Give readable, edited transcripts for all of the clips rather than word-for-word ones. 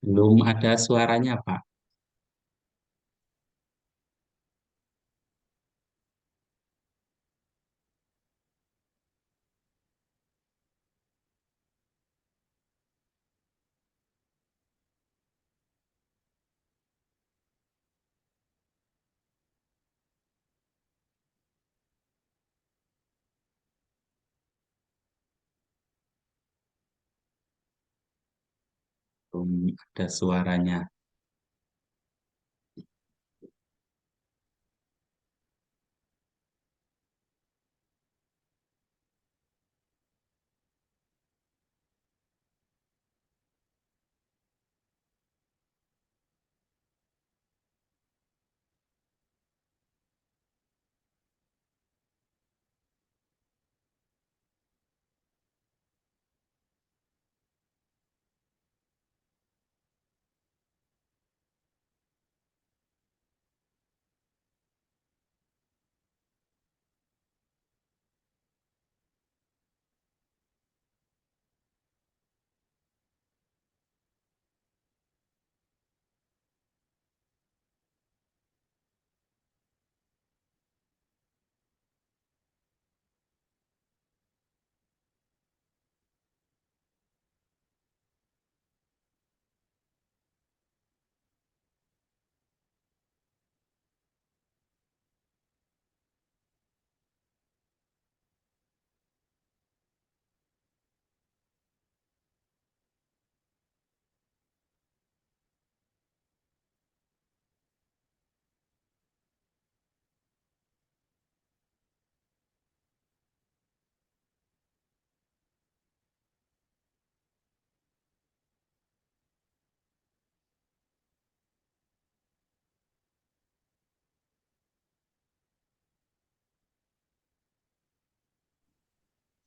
Belum ada suaranya, Pak. Belum ada suaranya.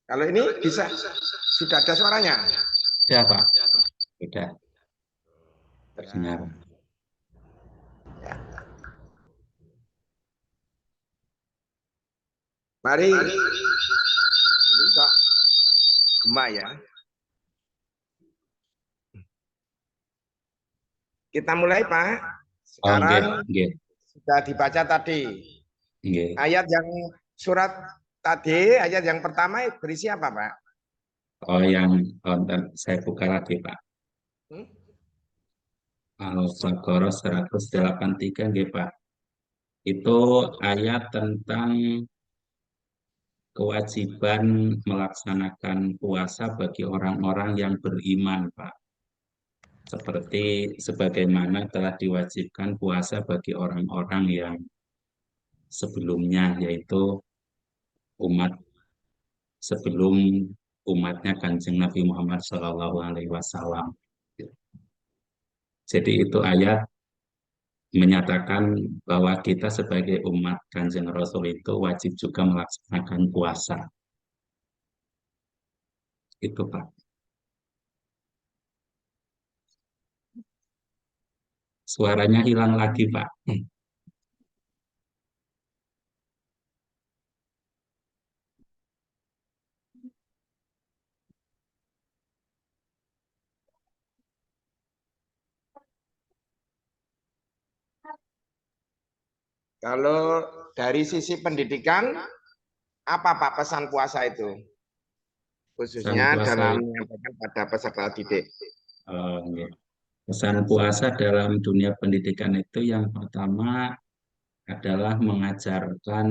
Kalau ini bisa, sudah ada suaranya. Ya, Pak. Sudah terdengar. Ya, ya. Mari, ini kok gema ya. Kita mulai, Pak. Oh, nggih, Sekarang nggih, sudah dibaca tadi. nggih. Ayat yang surat tadi, ayat yang pertama berisi apa, Pak? Oh, ntar saya buka lagi, Pak. Hmm? Al-Baqarah 183, nggih, Pak. Itu ayat tentang kewajiban melaksanakan puasa bagi orang-orang yang beriman, Pak. Seperti sebagaimana telah diwajibkan puasa bagi orang-orang yang sebelumnya, yaitu umat sebelum umatnya Kanjeng Nabi Muhammad SAW. Jadi itu ayat menyatakan bahwa kita sebagai umat Kanjeng Rasul itu wajib juga melaksanakan puasa. Itu, Pak. Suaranya hilang lagi, Pak. Kalau dari sisi pendidikan, apa Pak pesan puasa itu? Pesan Khususnya puasa, dalam menyampaikan pada peserta didik. nggih. Pesan puasa dalam dunia pendidikan itu yang pertama adalah mengajarkan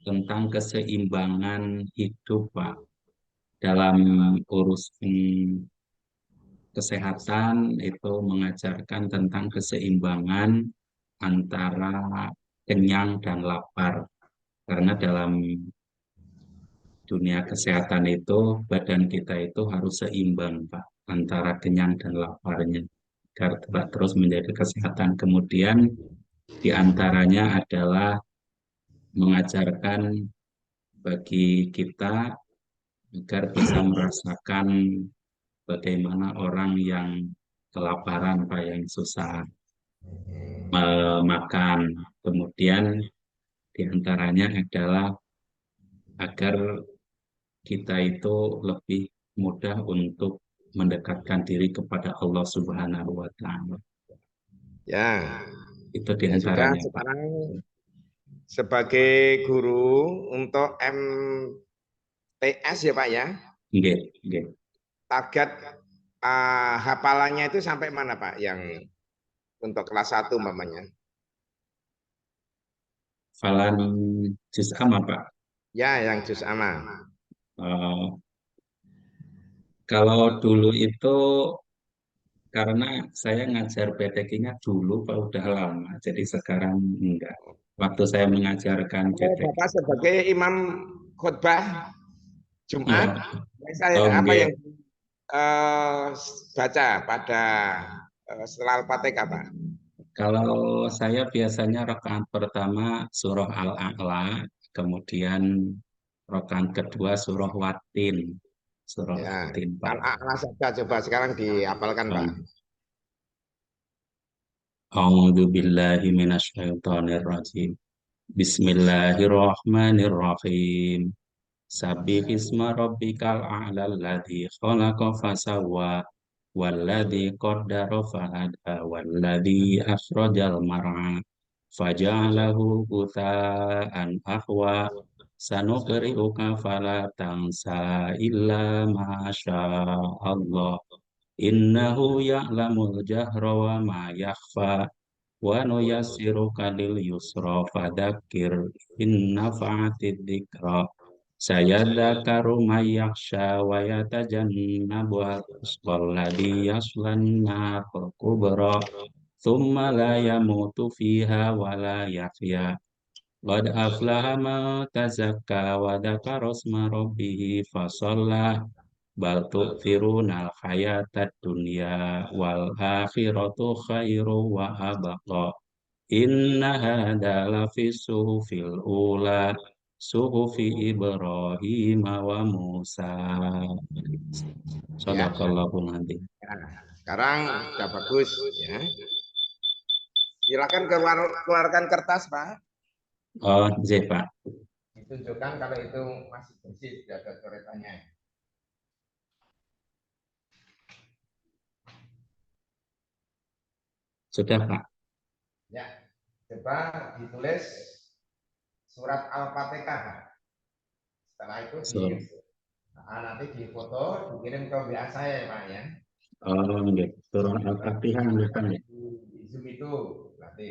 tentang keseimbangan hidup, Pak. Dalam urusan kesehatan itu mengajarkan tentang keseimbangan antara kenyang dan lapar. Karena dalam dunia kesehatan itu badan kita itu harus seimbang, Pak, antara kenyang dan laparnya agar tetap terus menjaga kesehatan. Kemudian diantaranya adalah mengajarkan bagi kita agar bisa merasakan bagaimana orang yang kelaparan, Pak, yang susah makan. Kemudian diantaranya adalah agar kita itu lebih mudah untuk mendekatkan diri kepada Allah Subhanahu wa Ta'ala. Ya, Itu ya sudah diantaranya, Pak. sekarang sebagai guru untuk MTS ya Pak ya, Nggih, nggih. target hafalannya itu sampai mana Pak yang untuk kelas 1 umpamanya? Falan juz amma, Pak. Ya, yang juz amma. Eh, kalau dulu itu karena saya ngajar PTK-nya dulu, Pak, udah lama. Jadi sekarang enggak. Waktu saya mengajarkan Oh, PTK, Bapak sebagai imam khutbah Jumat, ya, oh, apa nggih. yang eh, baca pada setelah Al-Fatihah Pak? Kalau saya biasanya rakaat pertama surah Al-A'la, kemudian rakaat kedua surah Watin. Surah Ya, Watin, Pak. Al-A'la saja coba sekarang dihafalkan Pak. A'udzu billahi minasyaitonir rajim. Bismillahirrahmanirrahim. Sabbih isma rabbikal a'la alladzi khalaqa fasawwa walladzi qaddara fahada walladzi akhrajal mar'a faja'alahu ghutha'an ahwa sanuqri'uka fala tansa illa ma Allah innahu ya'lamul jahra wa ma yakhfa wa nuyassiruka lil yusra fadzakir in nafa'atid dzikra sayadzakaru may yakhsha wa yatajannabuha al ladzi yaslan nar kubra thumma la yamutu fiha wa la yahya qad aflaha man tazakka wa dzakara isma rabbih fasalla bal tu'thirunal hayatad dunya wal akhiratu khairu wa abqa inna hadza lafi suhufil ula suhufi Ibrahim wa Musa. Ya, Shadaqallahul adzim. ya. Sekarang sudah bagus ya. Silakan keluarkan kertas Pak. Oh, J, Pak. Ditunjukkan kalau itu masih bersih, tidak ada coretannya. Sudah, Pak. Ya, coba ditulis surat Al-Fatihah. Setelah itu So, nanti difoto, dikirim ke WA saya ya Pak ya. oh, nggih. Surah Al-Fatihah nggih, Pak, nggih. Di Zoom itu nanti.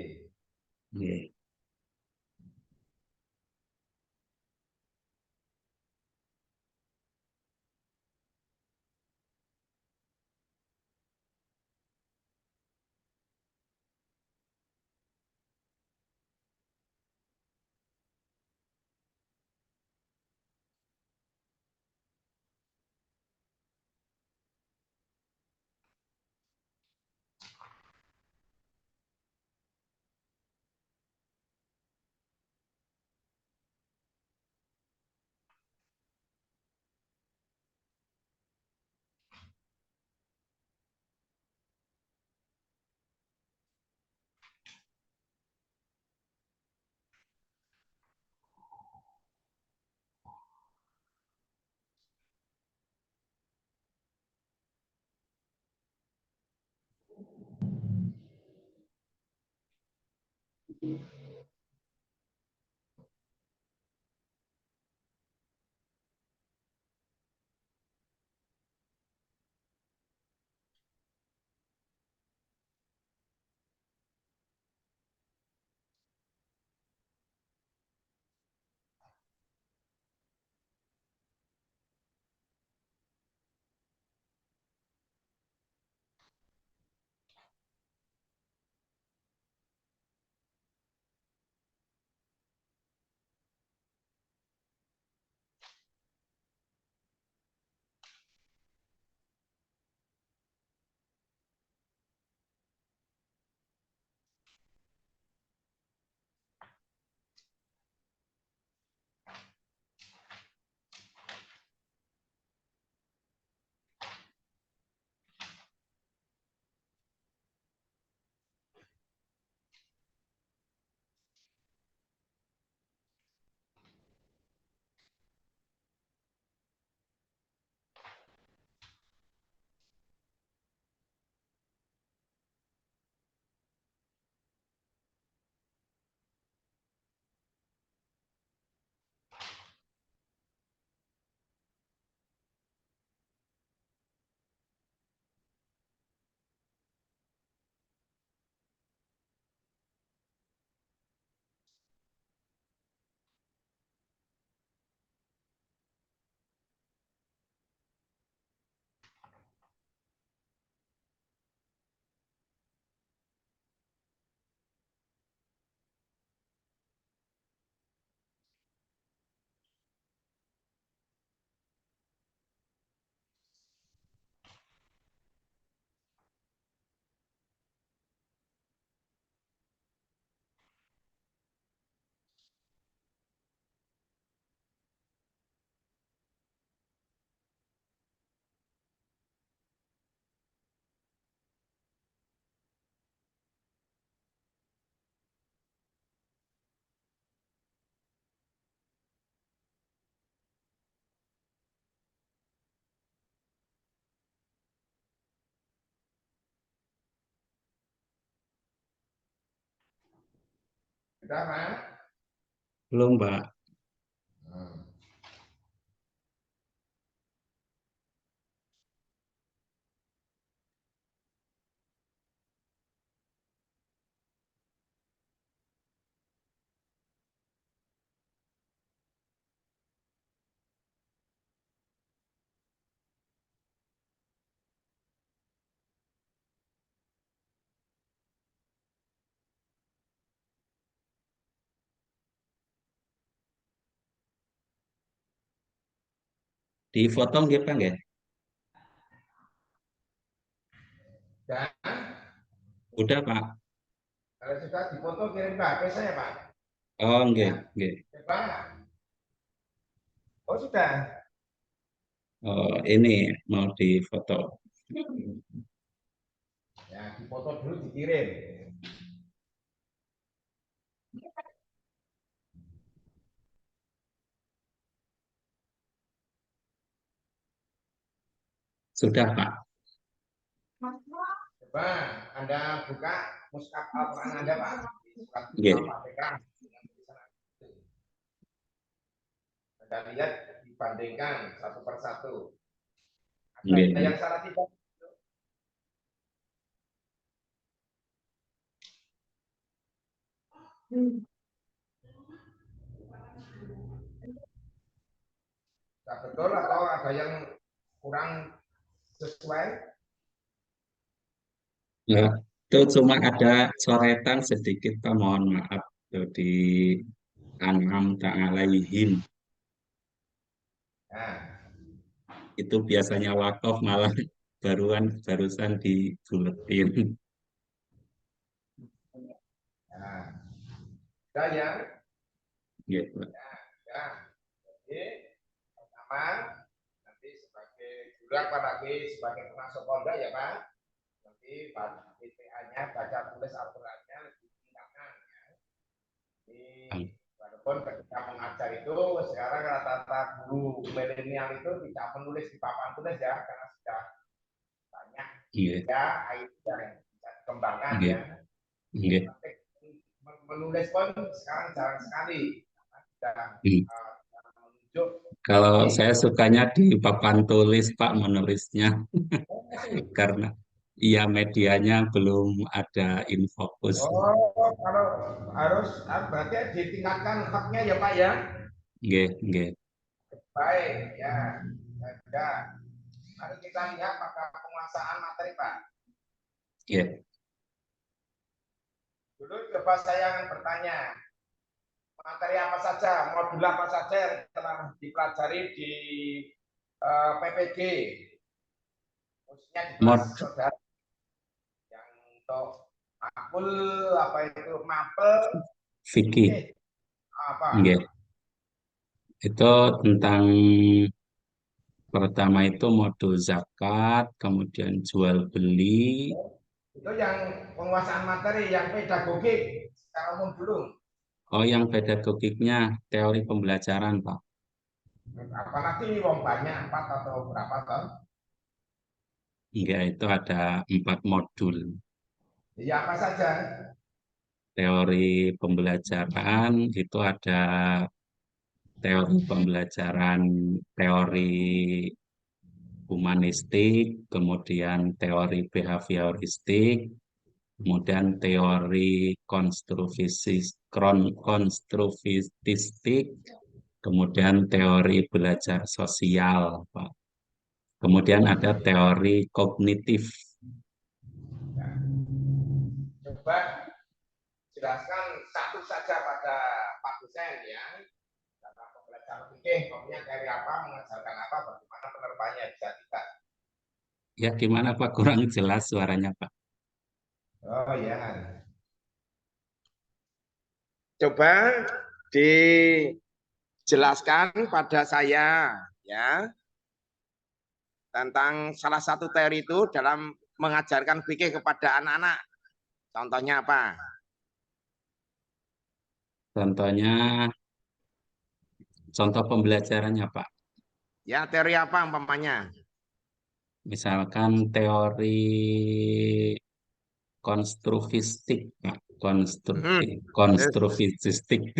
Nggih. Sudah, Mas? Belum, Pak. Hmm. Dipotong nggih, Pak nggih? Dan Udah, Pak. kalau sudah dipoto kirim ke HP saya, Pak. Oh, nggih, Ya, nggih. coba. Oh, sudah. Oh, ini mau difoto. Ya, dipoto dulu dikirim. Sudah, Pak. Coba Anda buka mushaf Al-Quran Anda, Pak. Surat Nggih, Al-Fatihah. Anda lihat dibandingkan satu persatu. Ada nggih. yang salah tidak? Tidak betul atau ada yang kurang sesuai? Nah, itu cuma ada coretan sedikit, Pak. Mohon maaf. Itu di An'am ta'alaihim. Nah, Itu biasanya wakaf malah barusan dibuletin. nah. Sudah ya? Nggih, Pak. Ya. Jadi, pertama, nanti sebagai guru apalagi sebagai pengasuh pondok ya Pak, nanti BPA-nya baca tulis Al-Qurannya lebih tingkatkan. Jadi, walaupun ketika mengajar itu sekarang rata-rata guru milenial itu tidak menulis di papan tulis ya, karena sudah banyak Nggih, ya IT yang bisa dikembangkan nggih, ya. nggih. Tapi menulis pun sekarang jarang sekali. Karena sudah Hmm. menunjuk. Kalau Jadi, saya sukanya di papan tulis, Pak, menulisnya. Karena iya medianya belum ada infocus. oh, kalau harus berarti ditingkatkan haknya ya Pak ya. Nggih, nggih, Baik ya. Ya. Mari kita lihat pada penguasaan materi Pak. nggih. Dulu coba saya akan bertanya, materi apa saja, modul apa saja yang telah dipelajari di PPG, khususnya di kelas Mod saudara yang untuk akul apa itu mapel, Vicky, apa? nggih. Itu tentang pertama itu modul zakat, kemudian jual beli. Itu yang penguasaan materi, yang pedagogik secara umum dulu. Oh, yang pedagogiknya teori pembelajaran, Pak. Apalagi wong banyak 4 atau berapa tahun? Enggak, itu ada 4 modul. Ya apa saja? Teori pembelajaran itu ada teori pembelajaran, teori humanistik, kemudian teori behavioristik, kemudian teori konstruktivistik, kemudian teori belajar sosial, Pak. Kemudian ada teori kognitif. Coba jelaskan satu saja pada Pak dosen ya. Cara pembelajaran fikih, maksudnya dari apa, mengajarkan apa, bagaimana penerbangannya bisa tidak. Ya, gimana Pak? Kurang jelas suaranya, Pak. Oh ya. Coba dijelaskan pada saya ya tentang salah satu teori itu dalam mengajarkan fikih kepada anak-anak. Contohnya apa? Contohnya, contoh pembelajarannya, Pak. Ya, teori apa umpamanya? Misalkan teori konstruktivistik, Pak. konstruksi Hmm. Terus konstruktivistik.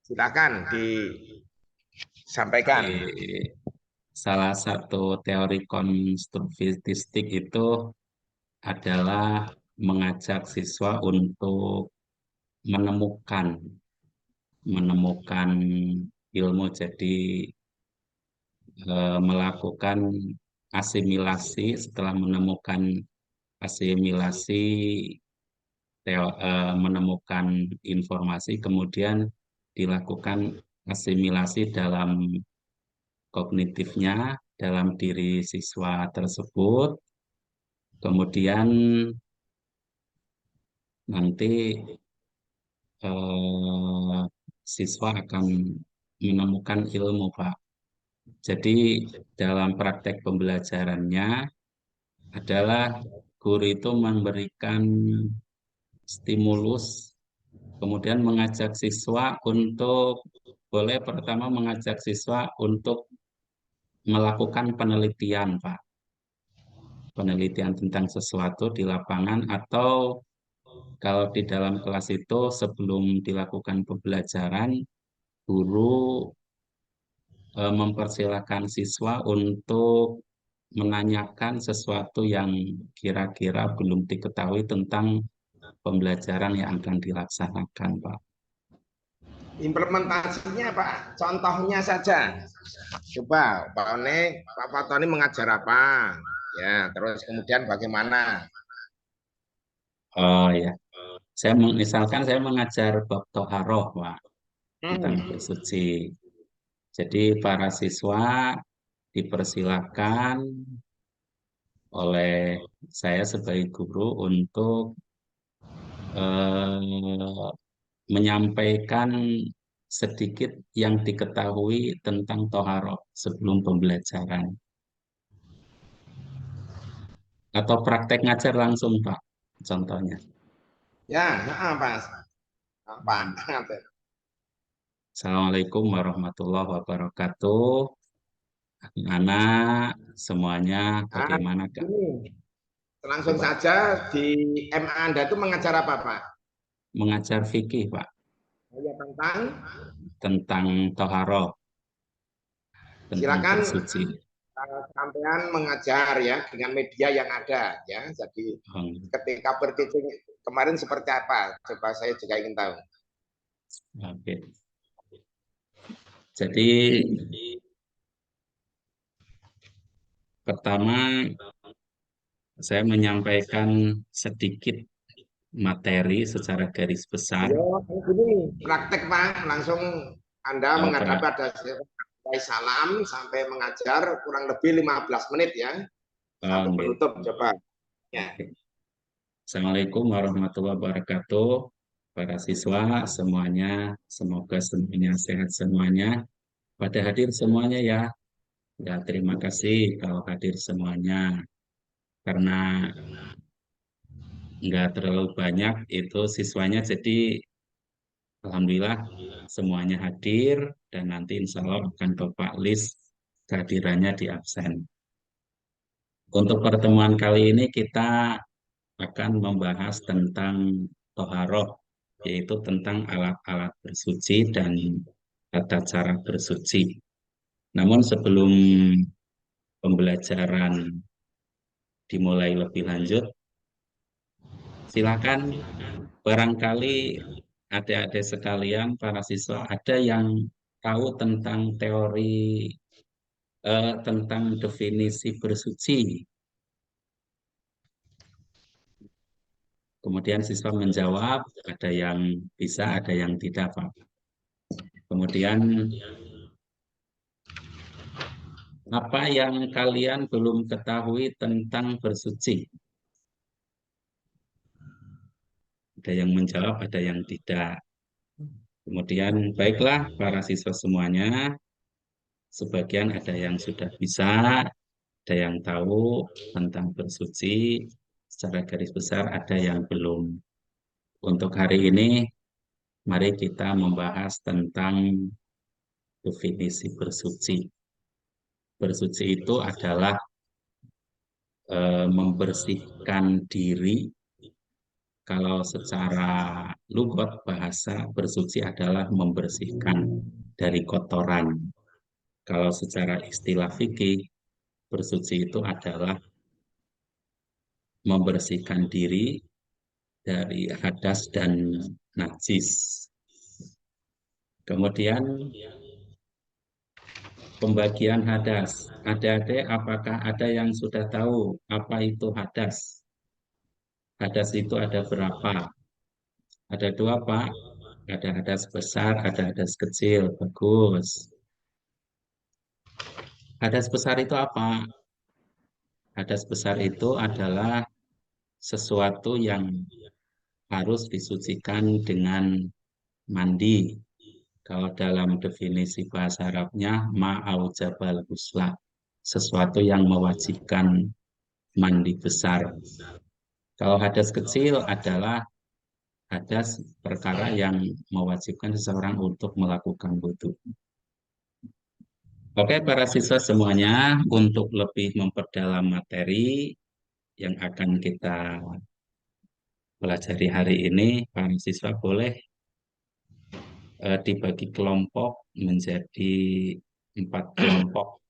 silakan disampaikan. Di salah satu teori konstruktivistik itu adalah mengajak siswa untuk menemukan menemukan ilmu. Jadi melakukan asimilasi. Setelah menemukan asimilasi, menemukan informasi, kemudian dilakukan asimilasi dalam kognitifnya, dalam diri siswa tersebut. Kemudian nanti eh, siswa akan menemukan ilmu, Pak. Jadi dalam praktek pembelajarannya adalah guru itu memberikan stimulus, kemudian mengajak siswa untuk, boleh pertama mengajak siswa untuk melakukan penelitian, Pak. Penelitian tentang sesuatu di lapangan, atau kalau di dalam kelas itu sebelum dilakukan pembelajaran, guru mempersilahkan siswa untuk menanyakan sesuatu yang kira-kira belum diketahui tentang pembelajaran yang akan dilaksanakan, Pak. Implementasinya Pak, contohnya saja. Coba Pak Fatoni mengajar apa? Ya, terus kemudian bagaimana? Oh ya, misalkan saya mengajar bab toharoh, Pak, tentang Hmm. bersuci. Jadi para siswa dipersilakan oleh saya sebagai guru untuk eh, menyampaikan sedikit yang diketahui tentang toharoh sebelum pembelajaran. Atau praktek ngajar langsung, Pak, contohnya. Ya, Pak. Pak. Assalamualaikum warahmatullahi wabarakatuh. Anak semuanya Nah, bagaimana, Kak? ini langsung Coba. saja di MA Anda itu mengajar apa, Pak? Mengajar fikih, Pak, Ya, tentang tentang toharoh, tentang silakan bersuci. sampean mengajar ya dengan media yang ada ya. Jadi ketika berteaching kemarin seperti apa? Coba saya juga ingin tahu. Oke. Jadi pertama saya menyampaikan sedikit materi secara garis besar. Ayo, ini praktek Pak, langsung Anda menghadap Pra- ada salam sampai mengajar kurang lebih 15 menit ya. Sampai Oke. penutup coba. Ya. Oke. Assalamualaikum warahmatullahi wabarakatuh. Para siswa semuanya, semoga semuanya sehat semuanya. Pada hadir semuanya ya. Ya, terima kasih kalau hadir semuanya. Karena nggak terlalu banyak itu siswanya, jadi alhamdulillah semuanya hadir dan nanti insya Allah akan Bapak list kehadirannya di absen. Untuk pertemuan kali ini kita akan membahas tentang toharoh, yaitu tentang alat-alat bersuci dan tata cara bersuci. Namun sebelum pembelajaran dimulai lebih lanjut, silakan barangkali adik-adik sekalian, para siswa, ada yang tahu tentang teori, tentang definisi bersuci. Kemudian siswa menjawab, ada yang bisa, ada yang tidak, Pak. Kemudian apa yang kalian belum ketahui tentang bersuci? Ada yang menjawab, ada yang tidak. Kemudian baiklah para siswa semuanya, sebagian ada yang sudah bisa, ada yang tahu tentang bersuci, secara garis besar ada yang belum. Untuk hari ini, mari kita membahas tentang definisi bersuci. Bersuci itu adalah membersihkan diri Kalau secara lugat bahasa bersuci adalah membersihkan dari kotoran. Kalau secara istilah fikih bersuci itu adalah membersihkan diri dari hadas dan najis. Kemudian pembagian hadas. Adik-adik, apakah ada yang sudah tahu apa itu hadas? Hadas itu ada berapa? Ada dua, Pak. Ada hadas besar, ada hadas kecil. Bagus. Hadas besar itu apa? Hadas besar itu adalah sesuatu yang harus disucikan dengan mandi. Kalau dalam definisi bahasa Arabnya, ma'aujabal husla. Sesuatu yang mewajibkan mandi besar. Kalau hadas kecil adalah hadas perkara yang mewajibkan seseorang untuk melakukan wudu. Oke, para siswa semuanya, untuk lebih memperdalam materi yang akan kita pelajari hari ini, para siswa boleh dibagi kelompok menjadi 4 kelompok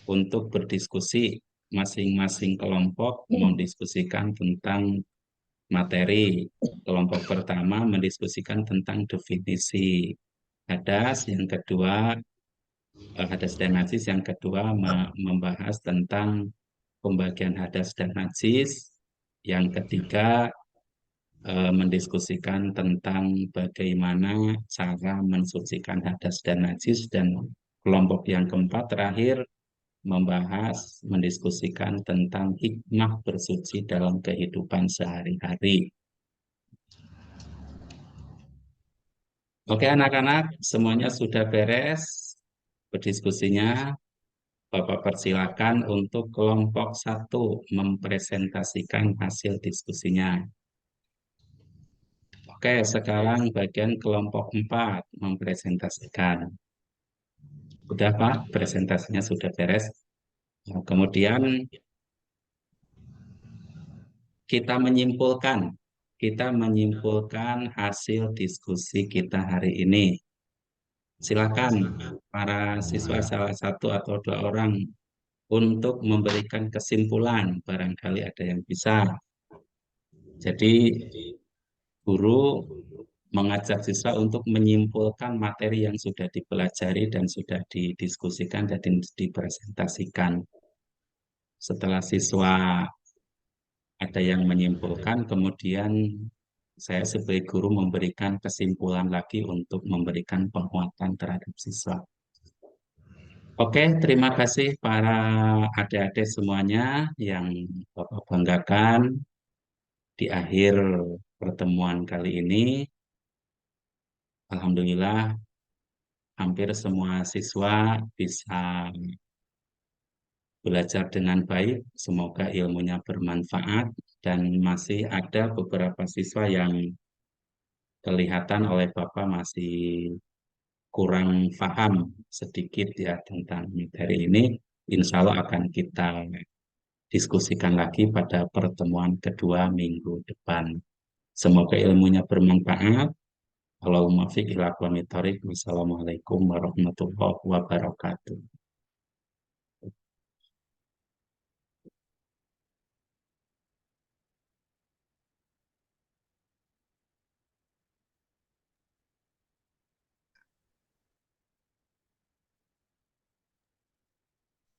untuk berdiskusi. Masing-masing kelompok mendiskusikan tentang materi. Kelompok pertama mendiskusikan tentang definisi hadas, yang kedua hadas dan najis, yang kedua membahas tentang pembagian hadas dan najis, yang ketiga mendiskusikan tentang bagaimana cara mensucikan hadas dan najis, dan kelompok yang keempat terakhir mendiskusikan tentang hikmah bersuci dalam kehidupan sehari-hari. Oke anak-anak, semuanya sudah beres berdiskusinya. Bapak persilakan untuk kelompok satu mempresentasikan hasil diskusinya. Oke, sekarang bagian kelompok 4 mempresentasikan. Udah Pak, presentasinya sudah beres. Nah, kemudian kita menyimpulkan hasil diskusi kita hari ini. Silakan para siswa salah satu atau dua orang untuk memberikan kesimpulan, barangkali ada yang bisa. Jadi guru mengajak siswa untuk menyimpulkan materi yang sudah dipelajari dan sudah didiskusikan dan dipresentasikan. Setelah siswa ada yang menyimpulkan, kemudian saya sebagai guru memberikan kesimpulan lagi untuk memberikan penguatan terhadap siswa. Oke, terima kasih para adik-adik semuanya yang Bapak banggakan. Di akhir pertemuan kali ini, alhamdulillah hampir semua siswa bisa belajar dengan baik. Semoga ilmunya bermanfaat, dan masih ada beberapa siswa yang kelihatan oleh Bapak masih kurang paham sedikit ya tentang materi ini. Insya Allah akan kita diskusikan lagi pada pertemuan kedua minggu depan. Semoga ilmunya bermanfaat. Allahumma fiq ila aqwamit thoriq. Wassalamualaikum warahmatullahi wabarakatuh.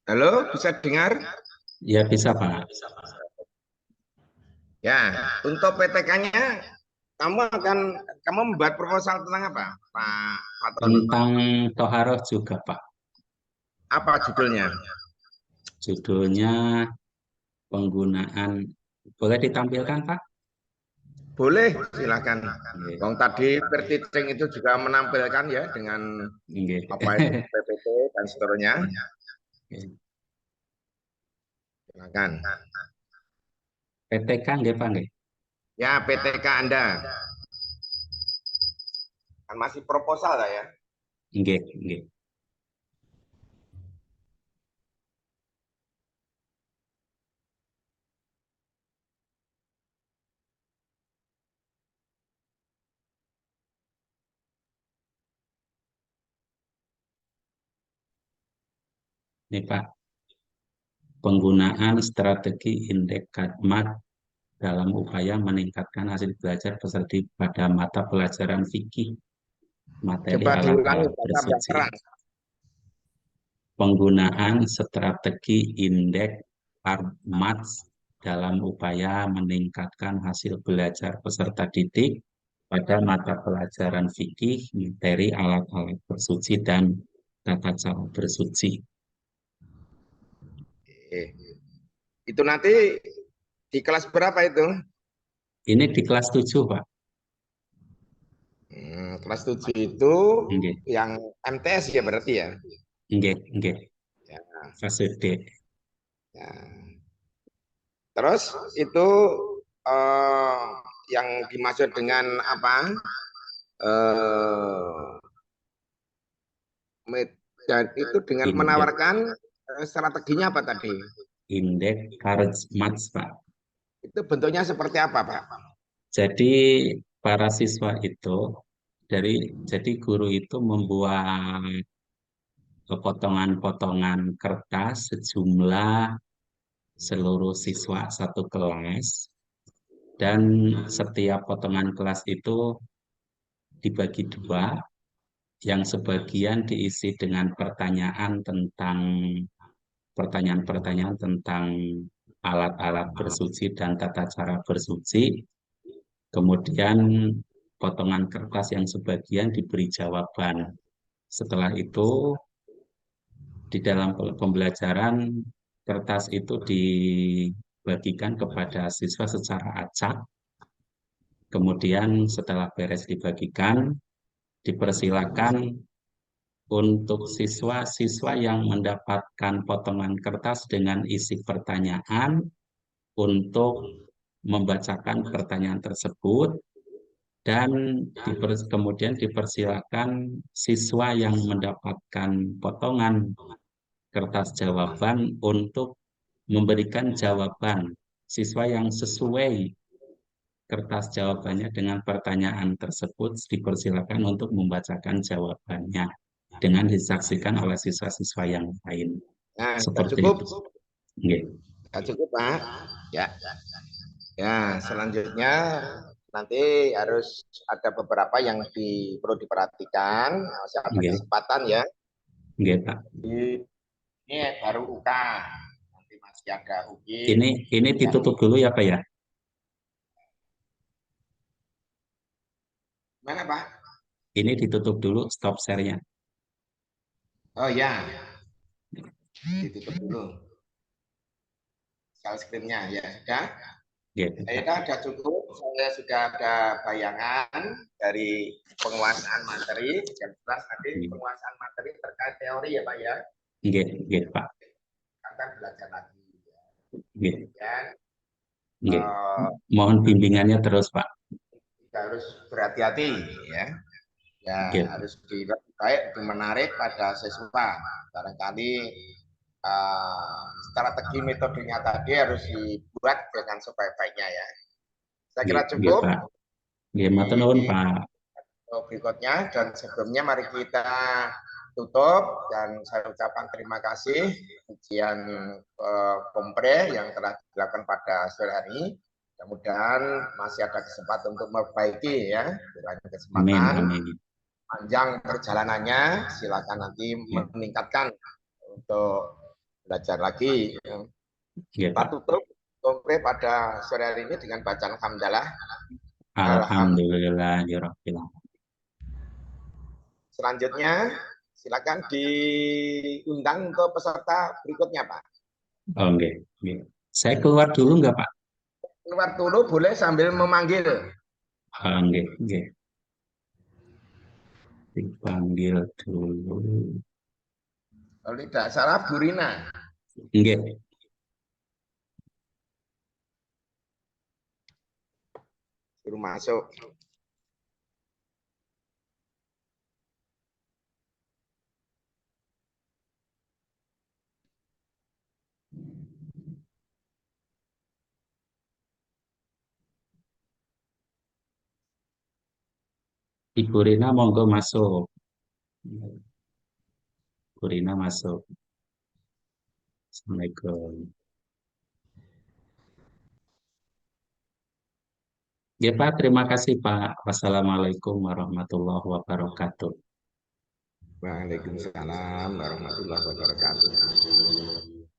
Halo, bisa dengar? Ya bisa Pak. Ya, untuk PTK-nya kamu membuat proposal tentang apa, Pak Fatono? Tentang toharoh juga Pak. Apa judulnya? Judulnya penggunaan. Boleh ditampilkan Pak? Boleh, silakan. Nggih. Wong tadi Verticing itu juga menampilkan ya dengan Nggih. apa itu PPT dan seterusnya. Silakan. PTK nggih Pak nggih. Ya, PTK Anda kan masih proposal lah ya. Nggih, nggih. Nih Pak, penggunaan strategi indeks CADMAT dalam upaya meningkatkan hasil belajar peserta pada mata pelajaran fikih, materi Coba diulangi alat-alat Pak, tambah bersuci. keras. Penggunaan strategi indeks CADMAT dalam upaya meningkatkan hasil belajar peserta didik pada mata pelajaran fikih, materi alat-alat bersuci, dan tata cara bersuci. Eh, Itu nanti di kelas berapa itu? Ini di kelas 7, Pak. Kelas 7 itu Nggih, yang MTS ya berarti ya. nggih, nggih. Ya, Fase D. ya. Terus itu eh, yang dimaksud dengan apa? Eh, dan itu dengan Indeks, menawarkan strateginya apa tadi? indeks CADMAT, Pak. Itu bentuknya seperti apa, Pak? Jadi para siswa itu jadi guru itu membuat potongan-potongan kertas sejumlah seluruh siswa satu kelas, dan setiap potongan kelas itu dibagi dua, yang sebagian diisi dengan pertanyaan-pertanyaan tentang alat-alat bersuci dan tata cara bersuci. Kemudian potongan kertas yang sebagian diberi jawaban. Setelah itu di dalam pembelajaran, kertas itu dibagikan kepada siswa secara acak. Kemudian setelah beres dibagikan, dipersilakan untuk siswa-siswa yang mendapatkan potongan kertas dengan isi pertanyaan untuk membacakan pertanyaan tersebut, dan kemudian dipersilakan siswa yang mendapatkan potongan kertas jawaban untuk memberikan jawaban. Siswa yang sesuai kertas jawabannya dengan pertanyaan tersebut dipersilakan untuk membacakan jawabannya dengan disaksikan oleh siswa-siswa yang lain. Nah, sudah Seperti cukup? itu. Nggih. Sudah cukup, Pak? Ya. Ya, selanjutnya nanti harus ada beberapa yang perlu diperhatikan. Masih ada Nggih. kesempatan ya. Nggih, Pak. Ini baru UK. Nanti masih ada UI. Ini Ya. ditutup dulu ya, Pak ya. Mana, Pak? Ini ditutup dulu stop share-nya. Oh ya, ditutup dulu. Share screen-nya ya sudah. Nggih, Ya, Pak. sudah cukup. Saya sudah ada bayangan dari penguasaan materi. Yang jelas nanti Nggih, penguasaan materi terkait teori ya, Pak ya. nggih, nggih, Pak. Akan belajar lagi. Nggih, Dan nggih. Mohon nanti bimbingannya terus, Pak. kita harus berhati-hati ya. Ya Nggih, Pak. harus baik lebih menarik pada siswa. Barangkali strategi metodenya tadi harus dibuat dengan sebaik-baiknya ya. Saya Nggih, kira nggih, cukup Pak. Nggih, matur di nuwun, Pak. berikutnya dan sebelumnya mari kita tutup dan saya ucapkan terima kasih ujian kompre yang telah dilakukan pada sore hari ini. Mudah-mudahan masih ada kesempatan untuk memperbaiki ya, ada Amin, kesempatan amin. panjang perjalanannya, silakan nanti Nggih, meningkatkan untuk belajar lagi. nggih, Kita Pak. tutup kompre pada sore hari ini dengan bacaan hamdalah. Alhamdulillah. Alhamdulillahirabbil alamin. Selanjutnya, silakan diundang untuk peserta berikutnya, Pak. Oh, nggih, nggih. Saya keluar dulu nggak, Pak? Keluar dulu boleh sambil memanggil. Oh, nggih, nggih. Dipanggil dulu. Kalau tidak salah, Bu Rina. Nggih. Suruh masuk. Ibu Rina monggo masuk. Bu Rina masuk. Assalamualaikum. Ya Pak, terima kasih Pak. Wassalamualaikum warahmatullahi wabarakatuh. Waalaikumsalam warahmatullahi wabarakatuh.